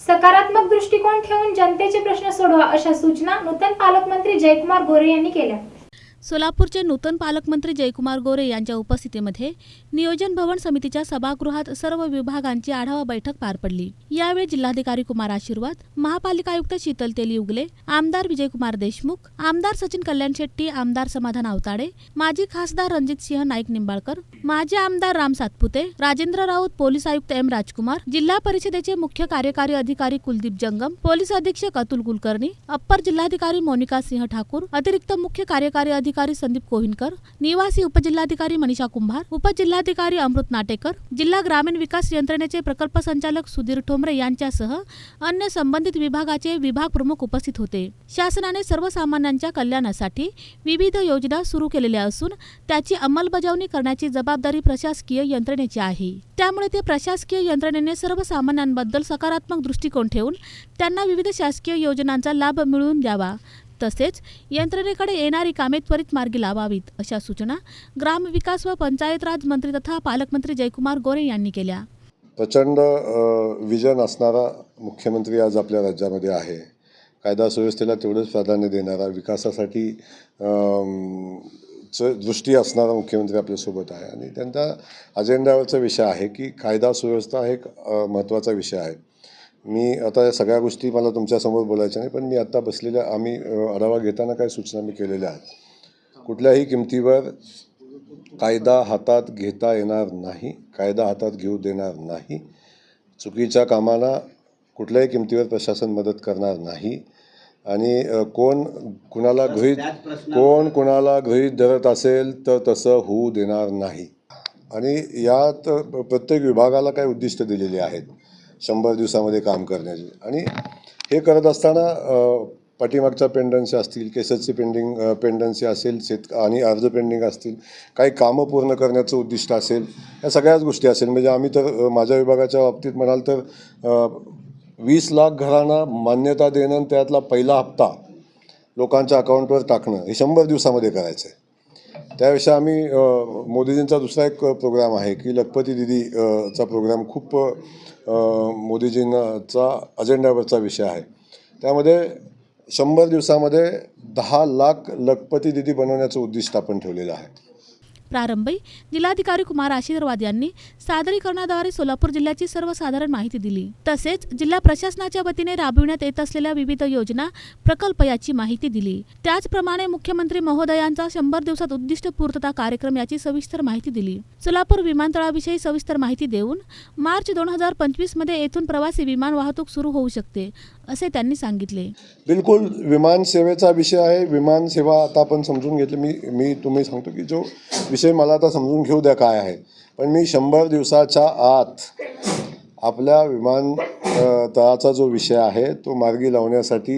सकारात्मक दृष्टिकोन ठेवून जनतेचे प्रश्न सोडवा अशा सूचना नूतन पालकमंत्री जयकुमार गोरे यांनी केल्या। सोलापूरचे नूतन पालकमंत्री जयकुमार गोरे यांच्या उपस्थितीमध्ये नियोजन भवन समितीच्या सभागृहात सर्व विभागांची आढावा बैठक पार पडली। यावेळी जिल्हाधिकारी कुमार आशीर्वाद, महापालिका आयुक्त शीतल तेली उगले, आमदार विजयकुमार देशमुख, आमदार सचिन कल्याण शेट्टी, आमदार समाधान आवताडे, माजी खासदार रणजित सिंह नाईक निंबाळकर, माजी आमदार राम सातपुते, राजेंद्र राऊत, पोलीस आयुक्त एम राजकुमार, जिल्हा परिषदेचे मुख्य कार्यकारी अधिकारी कुलदीप जंगम, पोलीस अधीक्षक अतुल कुलकर्णी, अप्पर जिल्हाधिकारी मोनिका सिंह ठाकूर, अतिरिक्त मुख्य कार्यकारी अधिकारी संदीप कोहिनकर, निवासी उपजिल्हाधिकारी मनीषा कुंभार, उपजिल्हाधिकारी अमृत नाटेकर, जिल्हा ग्रामीण विकास यंत्रणेचे प्रकल्प संचालक सुधीर ठोंबरे यांच्यासह अन्य संबंधित विभागाचे विभाग प्रमुख उपस्थित होते। शासनाने सर्वसामान्यांच्या कल्याणासाठी विविध योजना सुरू केलेल्या असून त्याची अंमलबजावणी करण्याची जबाबदारी प्रशासकीय यंत्रणेची आहे। त्यामुळे ते प्रशासकीय यंत्रणेने सर्वसामान्यांबद्दल सकारात्मक दृष्टिकोन ठेवून त्यांना विविध शासकीय योजनांचा लाभ मिळवून द्यावा, तसेच यंत्रणेकडे येणारी कामे त्वरित मार्गी लावावीत अशा सूचना ग्रामविकास व पंचायत राज मंत्री तथा पालकमंत्री जयकुमार गोरे यांनी केल्या। प्रचंड विजन असणारा मुख्यमंत्री आज आपल्या राज्यामध्ये आहे। कायदा सुव्यवस्थेला तेवढंच प्राधान्य देणारा, विकासासाठी दृष्टी असणारा मुख्यमंत्री आपल्यासोबत आहे आणि त्यांचा अजेंड्यावरचा विषय आहे की कायदा सुव्यवस्था हा एक महत्त्वाचा विषय आहे। मी आता या सगळ्या गोष्टी मला तुमच्यासमोर बोलायच्या नाही, पण मी आत्ता बसलेल्या आम्ही आढावा घेताना काही सूचना मी केलेल्या आहेत। कुठल्याही किमतीवर कायदा हातात घेता येणार नाही, कायदा हातात घेऊ देणार नाही, चुकीच्या कामाला कुठल्याही किमतीवर प्रशासन मदत करणार नाही आणि कोण कुणाला गृहीत धरत असेल तर तसं होऊ देणार नाही। आणि यात प्रत्येक विभागाला काही उद्दिष्ट दिलेली आहेत 100 दिवसामध्ये काम करण्याची, आणि हे करत असताना पाठीमागच्या पेंडन्सी असतील, केसेसची पेंडन्सी असेल, आणि अर्ज पेंडिंग असतील, काही कामं पूर्ण करण्याचं उद्दिष्ट असेल, या सगळ्याच गोष्टी असेल। म्हणजे आम्ही तर माझ्या विभागाच्या बाबतीत म्हणाल तर 20 लाख घरांना मान्यता देणं आणि त्यातला पहिला हप्ता लोकांच्या अकाउंटवर टाकणं हे 100 दिवसामध्ये करायचं आहे। त्याविषयी आम्ही मोदीजींचा दुसरा एक प्रोग्राम आहे की लखपती दीदीचा प्रोग्राम खूप मोदीजींचा अजेंड्यावरचा विषय आहे। त्यामध्ये 100 दिवसामध्ये 10 लाख लखपती दीदी बनवण्याचं उद्दिष्ट आपण ठेवलेलं आहे। प्रारंभी जिल्हाधिकारी कुमार आशीर्वाद यांनी सादरीकरणाद्वारे सोलापूर जिल्ह्याची सर्वसाधारण माहिती दिली। तसेच जिल्हा प्रशासनाच्या वतीने राबविण्यात येत असलेल्या विविध योजना, प्रकल्प याची माहिती दिली। त्याचप्रमाणे मुख्यमंत्री महोदयांचा 100 दिवसात उद्दिष्ट पूर्तता कार्यक्रम याची सविस्तर माहिती दिली। सोलापूर विमानतळाविषयी सविस्तर माहिती देऊन मार्च 2025 मध्ये येथून प्रवासी विमान वाहतूक सुरू होऊ शकते असे त्यांनी सांगितले। बिलकुल विमान सेवेचा विषय आहे। विमान सेवा आता आपण समजून घेतली। तुम्ही सांगतो की जो विषय मला आता समजून घेऊ द्या काय आहे, पण मी 100 दिवसाच्या आत आपल्या विमानतळाचा जो विषय आहे तो मार्गी लावण्यासाठी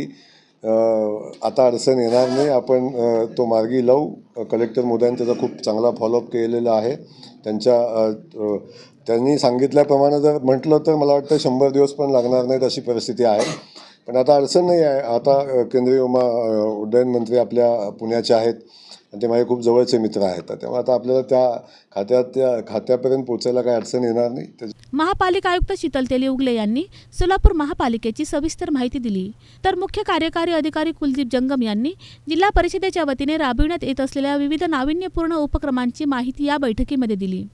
आता अडचण येणार नाही। आपण तो मार्गी लावू। कलेक्टर महोदयांनी त्याचा खूप चांगला फॉलोअप केलेला आहे। त्यांनी सांगितल्याप्रमाणे जर म्हटलं तर मला वाटतं 100 दिवस पण लागणार नाहीत अशी परिस्थिती आहे। पण आता अडचण नाही आहे। आता केंद्रीय उड्डयन मंत्री आपल्या पुण्याचे आहेत आणि ते माझे खूप जवळचे मित्र आहेत, त्यामुळे आता आपल्याला त्या खात्यापर्यंत पोहोचायला काही अडचण येणार नाही। महापालिका आयुक्त शीतल तेली उगले यांनी सोलापूर महापालिकेची सविस्तर माहिती दिली, तर मुख्य कार्यकारी अधिकारी कुलदीप जंगम यांनी जिल्हा परिषदेच्या वतीने राबविण्यात येत असलेल्या विविध नाविन्यपूर्ण उपक्रमांची माहिती या बैठकीमध्ये दिली।